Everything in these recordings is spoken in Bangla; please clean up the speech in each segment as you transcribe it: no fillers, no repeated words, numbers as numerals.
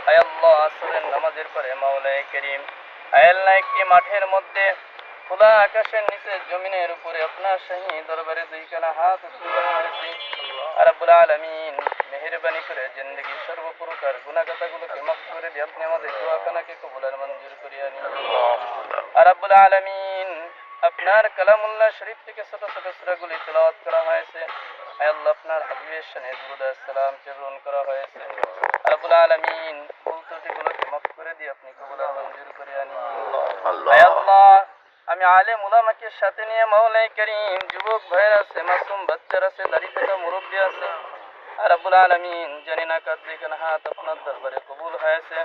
আয় আল্লাহ আসরের নামাজের পরে মাওলায়ে কারীম আয় আল্লাহ একটি মাঠের মধ্যে খোলা আকাশের নিচে জমিনের উপরে আপনার শাহী দরবারে দুইখানা হাত তুলে ধরেছি। রব্বুল আলামিন মেহেরবানি করে জিন্দেগির সর্বপ্রকার গুনাহগাতাগুলোকে মাফ করে দিয়ে আপনি আমাদের দোয়াখানাকে কবুল আর মঞ্জুর করিয়া নিন। রব্বুল আলামিন আপনার কালামুল্লাহ শরীফ থেকে ছোট ছোট সূরাগুলি তেলাওয়াত করা হয়েছে। আয় আল্লাহ আপনার হাবিবের শানে দুরূদ আর সালাম প্রেরণ করা হয়েছে। রব্বুল আলামিন ভুল ত্রুটিগুলোকে মাফ করে দিয়ে আপনি কবুল আর মঞ্জুর করিয়া নিন। আয় আল্লাহ আমি আলেম উলামাকে সাথে নিয়ে মাওলায়ে কারীম যুবক ভাইয়ের আছে, মাসুম বাচ্চার আছে, দাড়ি কাটা মুরব্বী আছে। রব্বুল আলামিন জানি না কার দুইখানা হাত আপনার দরবারে কবুল হয়েছে।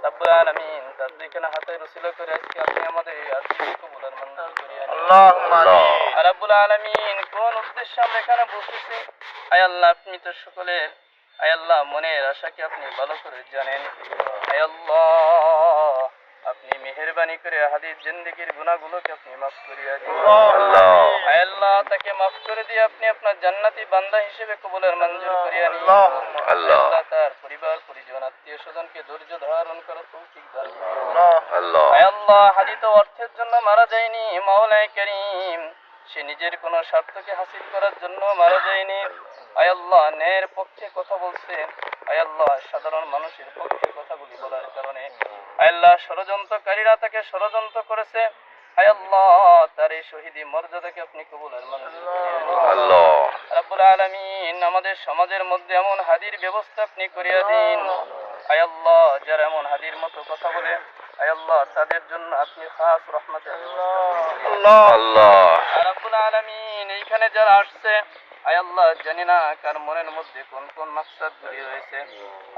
রব্বুল আলামিন তার দুইখানা হাতের উসিলা করে আজকে আপনি আমাদের এই আজকে কবুল আর মঞ্জুর করিয়া নিন। আল্লাহুম্মা আমিন। রব্বুল আলামিন কোন উদ্দেশ্যে আমরা এখানে বসেছি আয় আল্লাহ আপনি তো সকলের আয় আল্লাহ মনের আশাকে আপনি ভালো করে জানেন। আয় আল্লাহ আপনি মেহেরবানি করে হাদিস জিন্দেগির গুনাহগুলোকে আপনি মাফ করিয়া দিন। আয় আল্লাহ তাকে মাফ করে দিয়ে আপনি আপনার জান্নাতি বান্দা হিসেবে কবুল আর মঞ্জুর করিয়া নিন। আল্লাহ তার পরিবার পরিজন আত্মীয় স্বজনকে ধৈর্য ধারণ করার তৌফিক দান করুন। আয় আল্লাহ হাদি তো অর্থের জন্য মারা যায়নি মাওলায়ে কারীম, সে নিজের কোন স্বার্থকে হাসিল করার জন্য মারা যায়নি। আয় আল্লাহ ন্যায়ের পক্ষে কথা বলছে। আয় আল্লাহ সাধারণ মানুষের পক্ষে কথাগুলি বলার কারণে আয় আল্লাহ ষড়যন্ত্রকারীরা তাকে ষড়যন্ত্র করেছে। আয় আল্লাহ তার এই শহীদি মর্যাদাকে আপনি কবুল আর মঞ্জুর করিয়া দিন। রব্বুল আলামিন আমাদের সমাজের মধ্যে এমন হাদির ব্যবস্থা আপনি করিয়া দিন। আয় আল্লাহ যারা এমন হাদির মতো কথা বলে আয় আল্লাহ তাদের জন্য আপনি খাস রহমতের ব্যবস্থা। রব্বুল আলামিন এইখানে যারা আসছে আয় আল্লাহ জানি না কার মনের মধ্যে কোন কোন মাকসাদগুলি রয়েছে।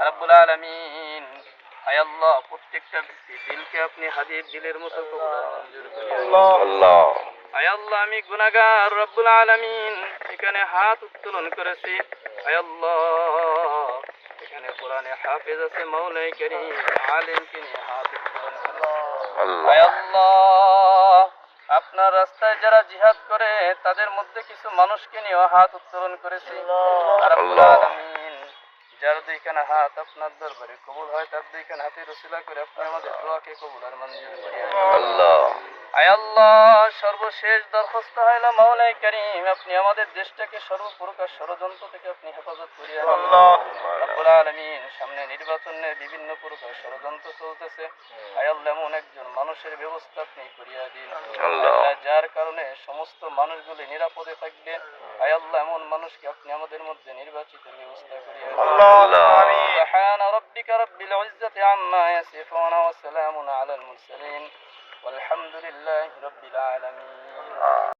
রব্বুল আলামিন আয় আল্লাহ প্রত্যেকটা দিলকে আপনি হাদির দিলের মতো কবুল আর মঞ্জুর করিয়া দিন। আয় আল্লাহ আমি গুনাহগার রব্বুল আলামিন এখানে হাত উত্তোলন করেছি। আয় আল্লাহ এখানে কোরআনে হাফেজ আছে মাওলায়ে কারীম আলেমকে নিয়ে হাত উত্তোলন করেছি। আয় আল্লাহ আপনার রাস্তায় যারা জিহাদ করে তাদের মধ্যে কিছু মানুষকে নিয়ে হাত উত্তোলন করেছি। রব্বুল আলামিন যার দুইখানা হাত আপনার দরবারে কবুল হয় তার দুইখানা হাতের উসিলা করে আপনি আমাদের দোয়াকে কবুল আর মঞ্জুর করিয়া দিন। আয় আল্লাহ সর্বশেষ দরখাস্ত হইল মাওলায়ে কারীম আপনি আমাদের দেশটাকে সর্বপ্রকার ষড়যন্ত্র থেকে আপনি হেফাজত করিয়া দিন। রব্বুল আলামিন সামনে নির্বাচনের বিভিন্ন প্রকার ষড়যন্ত্র চলতেছে। আয় আল্লাহ এমন একজন মানুষের ব্যবস্থা আপনি করিয়া দিন যার কারণে সমস্ত মানুষগুলি নিরাপদে থাকবে। আয় আল্লাহ এমন মানুষকে আপনি আমাদের মধ্যে নির্বাচিতের ব্যবস্থা করিয়া দিন। সুবহান রাব্বিকা রাব্বিল ইজ্জাতি আম্মা ইয়াসিফুন ওয়া সালামুন আলাল মুরসালিন والحمد لله رب العالمين